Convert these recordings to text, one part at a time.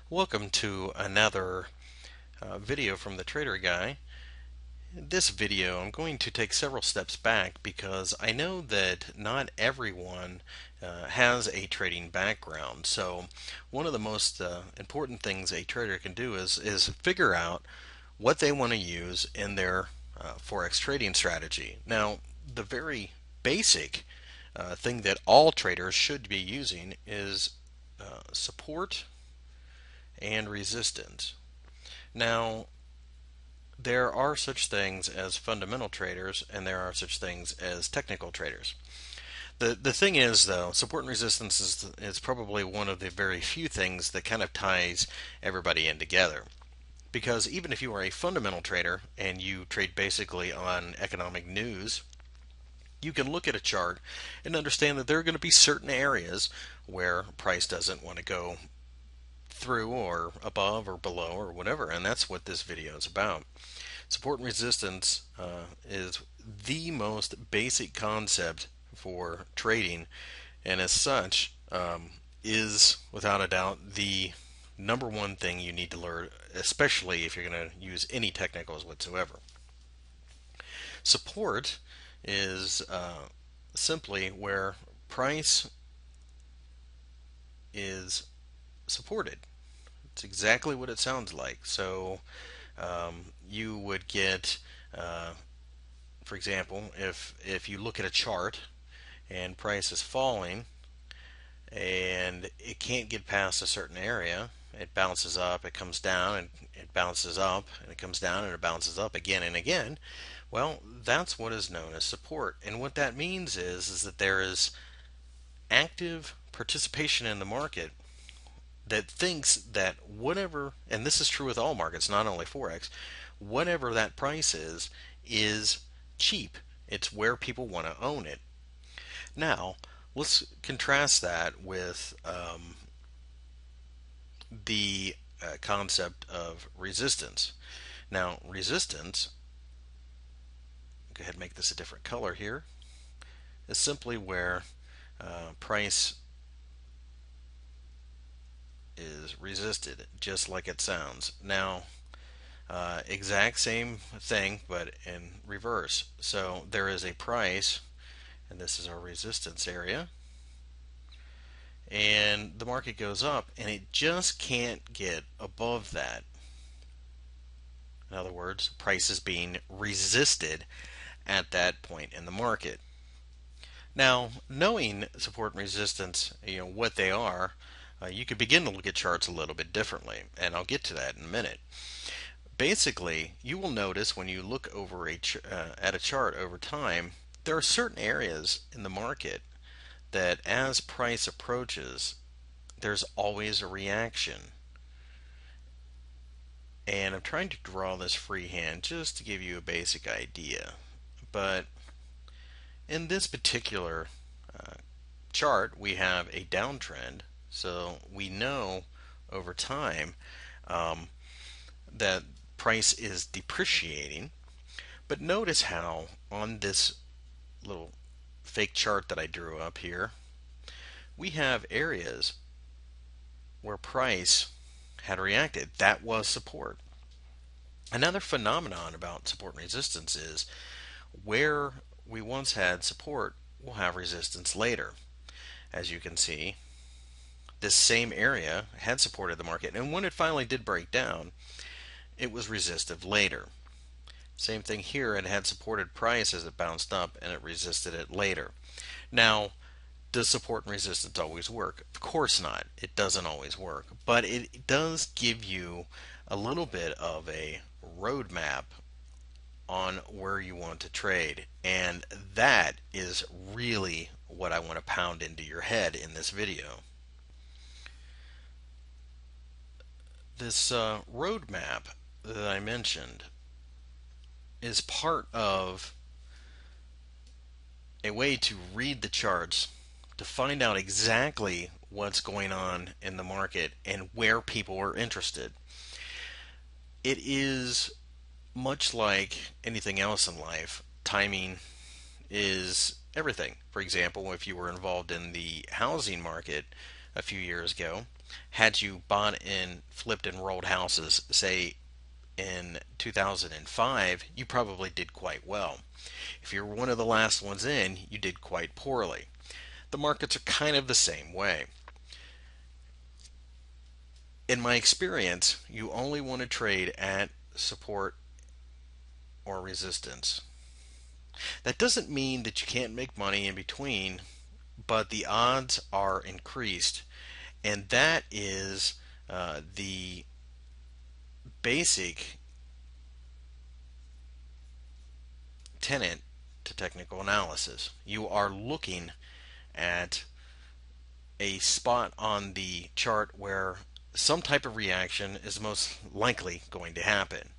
Welcome to another video from the Trader Guy. In this video, I'm going to take several steps back because I know that not everyone has a trading background. So, one of the most important things a trader can do is figure out what they want to use in their Forex trading strategy. Now, the very basic thing that all traders should be using is support and resistance. Now, there are such things as fundamental traders, and there are such things as technical traders. The thing is, though, support and resistance is probably one of the very few things that kind of ties everybody in together. Because even if you are a fundamental trader and you trade basically on economic news, you can look at a chart and understand that there are going to be certain areas where price doesn't want to go through or above or below or whatever, and that's what this video is about. Support and resistance is the most basic concept for trading, and as such is without a doubt the number one thing you need to learn, especially if you're going to use any technicals whatsoever. Support is simply where price is supported. It's exactly what it sounds like. So you would get, for example, if you look at a chart and price is falling and it can't get past a certain area, it bounces up, it comes down, and it bounces up, and it comes down, and it bounces up again and again. Well, that's what is known as support. And what that means is that there is active participation in the market that thinks that whatever, and this is true with all markets, not only Forex, whatever that price is cheap. It's where people want to own it. Now, let's contrast that with the concept of resistance. Now, resistance, go ahead and make this a different color here, is simply where price is resisted, just like it sounds. Now, exact same thing, but in reverse. So there is a price, and this is our resistance area, and the market goes up, and it just can't get above that. In other words, price is being resisted at that point in the market. Now, knowing support and resistance, what they are, you could begin to look at charts a little bit differently, and I'll get to that in a minute. Basically, you will notice when you look over at a chart over time, there are certain areas in the market that as price approaches, there's always a reaction. And I'm trying to draw this freehand just to give you a basic idea. But in this particular chart, we have a downtrend. So we know over time that price is depreciating. But notice how on this little fake chart that I drew up here, we have areas where price had reacted. That was support. Another phenomenon about support and resistance is where we once had support, we'll have resistance later. As you can see, this same area had supported the market, and when it finally did break down, it was resistive later. Same thing here, it had supported price as it bounced up, and it resisted it later. Now, does support and resistance always work? Of course not. It doesn't always work, but it does give you a little bit of a roadmap on where you want to trade, and that is really what I want to pound into your head in this video. This roadmap that I mentioned is part of a way to read the charts to find out exactly what's going on in the market and where people are interested. It is much like anything else in life. Timing is everything. For example, if you were involved in the housing market, a few years ago, had you bought and flipped and rolled houses, say in 2005, you probably did quite well. If you're one of the last ones in, you did quite poorly. The markets are kind of the same way. In my experience, you only want to trade at support or resistance. That doesn't mean that you can't make money in between, but the odds are increased. And that is the basic tenet to technical analysis. You are looking at a spot on the chart where some type of reaction is most likely going to happen.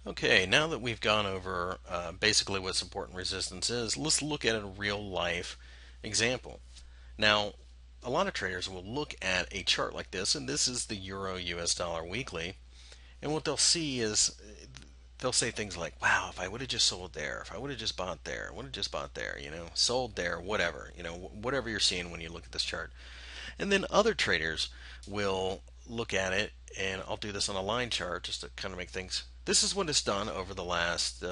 Okay, now that we've gone over basically what support and resistance is, let's look at a real life example. Now, a lot of traders will look at a chart like this, and this is the Euro US dollar weekly, and what they'll see is they'll say things like, wow, if I would have just sold there, if I would have just bought there, would have just bought there, sold there, whatever, whatever you're seeing when you look at this chart. And then other traders will look at it, and I'll do this on a line chart just to kind of make things. This is what it's done over the last,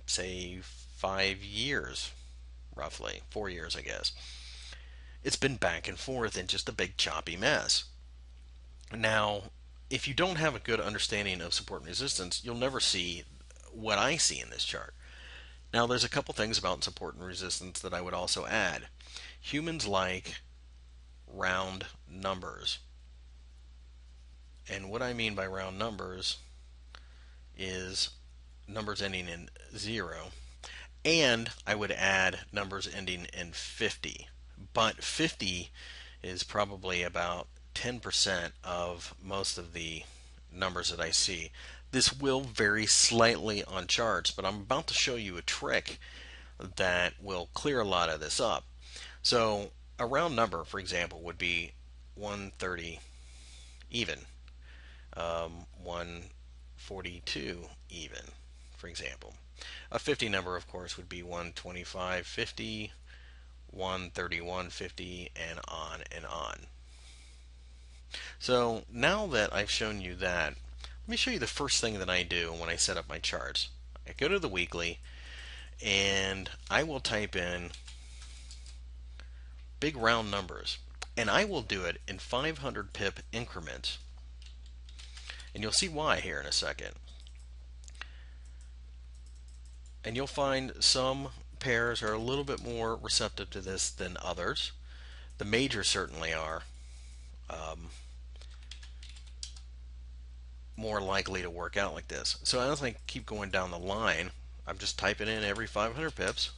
say, 5 years, roughly 4 years, I guess. It's been back and forth in just a big choppy mess. Now, if you don't have a good understanding of support and resistance, you'll never see what I see in this chart. Now, there's a couple things about support and resistance that I would also add. Humans like round numbers. And what I mean by round numbers is numbers ending in 0. And I would add numbers ending in 50. But 50 is probably about 10% of most of the numbers that I see. This will vary slightly on charts, but I'm about to show you a trick that will clear a lot of this up. So a round number, for example, would be 130 even, 142 even, for example. A 50 number, of course, would be 125.50, 131.50, and on and on. So now that I've shown you that, let me show you the first thing that I do when I set up my charts. I go to the weekly, and I will type in big round numbers, and I will do it in 500 pip increments. And you'll see why here in a second. And you'll find some pairs are a little bit more receptive to this than others. The majors certainly are more likely to work out like this. So as I keep going down the line, I'm just typing in every 500 pips.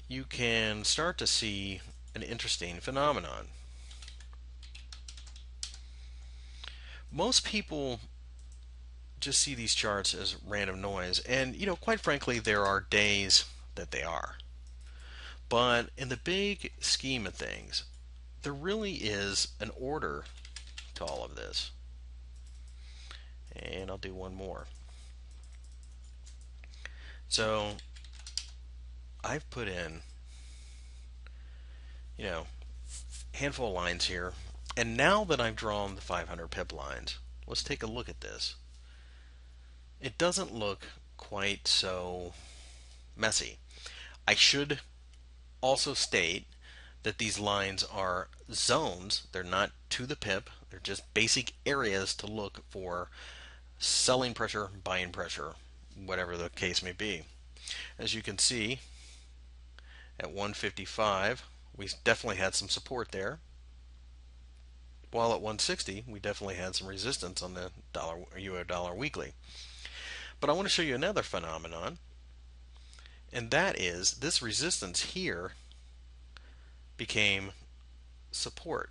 You can start to see an interesting phenomenon. Most people just see these charts as random noise, and quite frankly, there are days that they are. But in the big scheme of things, there really is an order to all of this. And I'll do one more. So I've put in, handful of lines here, and now that I've drawn the 500 pip lines, let's take a look at this. It doesn't look quite so messy. I should also state that these lines are zones. They're not to the pip. They're just basic areas to look for selling pressure, buying pressure, whatever the case may be. As you can see, at 155, we definitely had some support there. While at 160, we definitely had some resistance on the euro dollar weekly. But I want to show you another phenomenon, and that is this resistance here became support.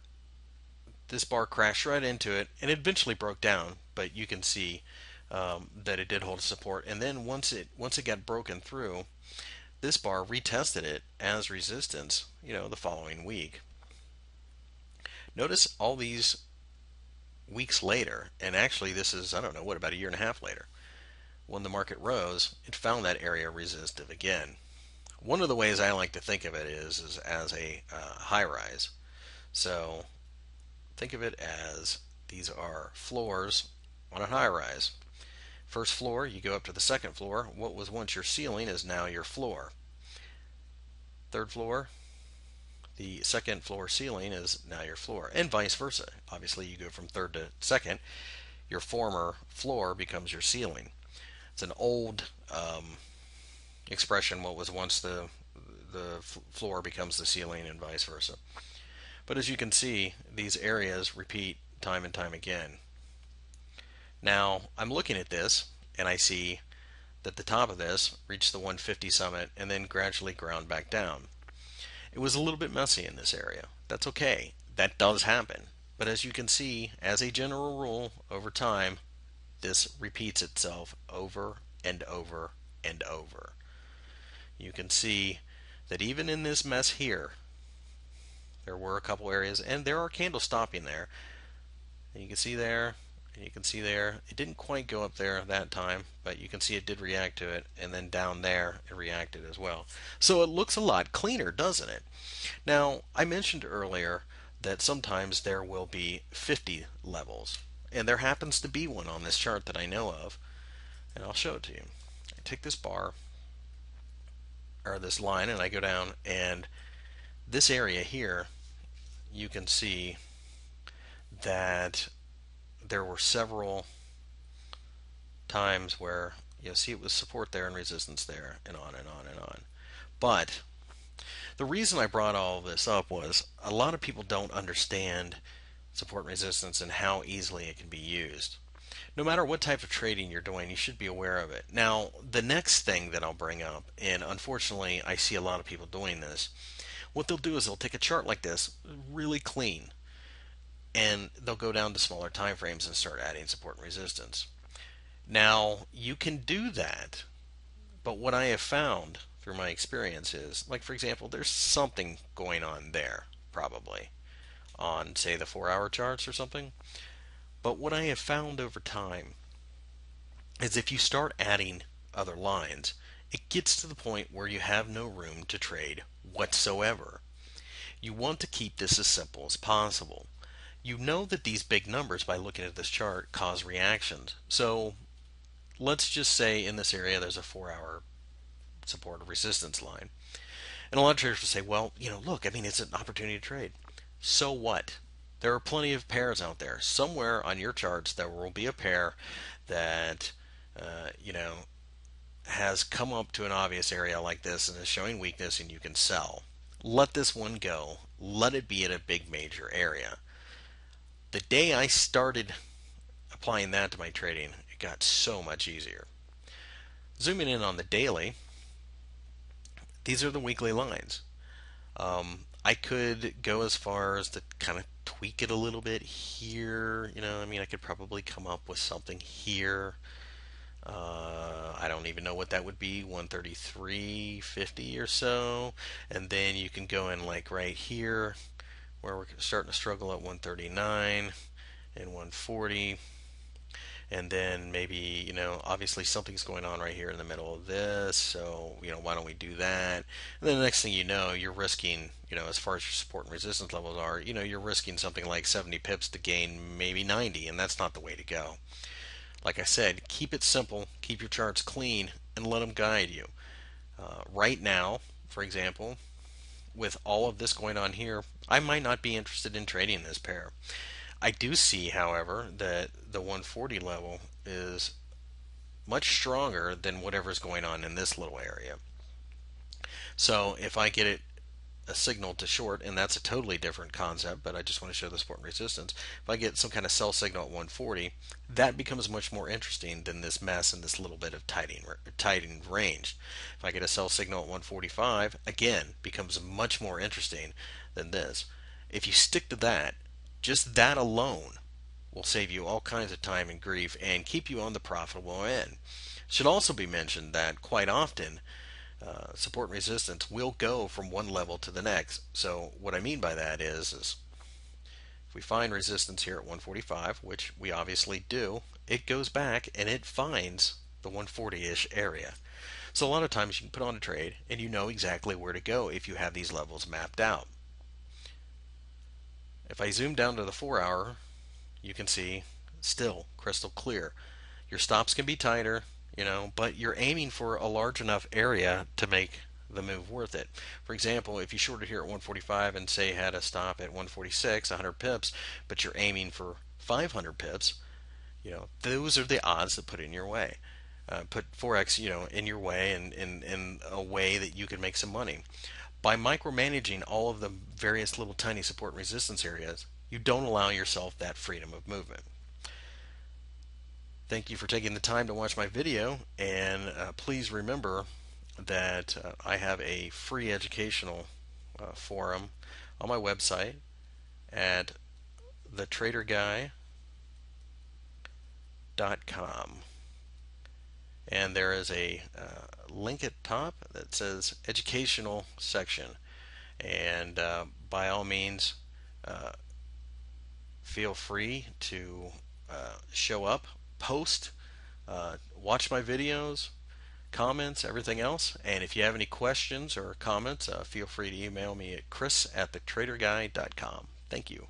This bar crashed right into it, and it eventually broke down, but you can see that it did hold support. And then once it got broken through, this bar retested it as resistance, the following week. Notice all these weeks later, and actually this is, I don't know, about a year and a half later, when the market rose, it found that area resistive again. One of the ways I like to think of it is as a high rise. So think of it as these are floors on a high rise. First floor, you go up to the second floor. What was once your ceiling is now your floor. Third floor, the second floor ceiling is now your floor, and vice versa. Obviously, you go from third to second, your former floor becomes your ceiling. It's an old expression. What was once the floor becomes the ceiling, and vice versa. But as you can see, these areas repeat time and time again. Now, I'm looking at this, and I see that the top of this reached the 150 summit and then gradually ground back down. It was a little bit messy in this area. That's okay. That does happen. But as you can see, as a general rule, over time, this repeats itself over and over and over. You can see that even in this mess here, there were a couple areas, and there are candles stopping there. And you can see there, and you can see there. It didn't quite go up there that time, but you can see it did react to it, and then down there it reacted as well. So it looks a lot cleaner, doesn't it? Now, I mentioned earlier that sometimes there will be 50 levels, and there happens to be one on this chart that I know of, and I'll show it to you. I take this bar, or this line, and I go down, and this area here, you can see that there were several times where you'll see it was support there and resistance there, and on and on and on. But the reason I brought all of this up was a lot of people don't understand support and resistance and how easily it can be used. No matter what type of trading you're doing, you should be aware of it. Now, the next thing that I'll bring up, and unfortunately I see a lot of people doing this, what they'll do is they'll take a chart like this, really clean, and they'll go down to smaller time frames and start adding support and resistance. Now, you can do that, but what I have found through my experience is, like for example, there's something going on there, probably, on say the 4-hour charts or something. But what I have found over time is if you start adding other lines, it gets to the point where you have no room to trade whatsoever. You want to keep this as simple as possible. You know that these big numbers, by looking at this chart, cause reactions. So let's just say in this area there's a 4-hour support or resistance line. And a lot of traders will say, well, look, I mean, it's an opportunity to trade. So what? There are plenty of pairs out there. Somewhere on your charts there will be a pair that, has come up to an obvious area like this and is showing weakness, and you can sell. Let this one go. Let it be at a big major area. The day I started applying that to my trading, it got so much easier. Zooming in on the daily, these are the weekly lines. I could go as far as to kind of tweak it a little bit here. I could probably come up with something here. I don't even know what that would be, 133.50 or so. And then you can go in like right here where we're starting to struggle at 139 and 140. And then maybe, obviously something's going on right here in the middle of this, so, why don't we do that? And then the next thing you know, you're risking, as far as your support and resistance levels are, you're risking something like 70 pips to gain maybe 90, and that's not the way to go. Like I said, keep it simple, keep your charts clean, and let them guide you. Right now, for example, with all of this going on here, I might not be interested in trading this pair. I do see, however, that the 140 level is much stronger than whatever's going on in this little area. So if I get it a signal to short, and that's a totally different concept, but I just want to show the support and resistance. If I get some kind of sell signal at 140, that becomes much more interesting than this mess and this little bit of tightening range. If I get a sell signal at 145, again, becomes much more interesting than this. If you stick to that, just that alone will save you all kinds of time and grief and keep you on the profitable end. It should also be mentioned that quite often support and resistance will go from one level to the next. So what I mean by that is if we find resistance here at 145, which we obviously do, it goes back and it finds the 140-ish area. So a lot of times you can put on a trade and you know exactly where to go if you have these levels mapped out. If I zoom down to the 4 hour, you can see still crystal clear. Your stops can be tighter, but you're aiming for a large enough area to make the move worth it. For example, if you shorted here at 145 and say had a stop at 146, 100 pips, but you're aiming for 500 pips, those are the odds that put in your way. Put Forex, in your way and in a way that you can make some money. By micromanaging all of the various little tiny support and resistance areas, you don't allow yourself that freedom of movement. Thank you for taking the time to watch my video, and please remember that I have a free educational forum on my website at thetraderguy.com, and there is a link at top that says educational section, and by all means feel free to show up, post, watch my videos, comments, everything else. And if you have any questions or comments, feel free to email me at chris@thetraderguy.com. Thank you.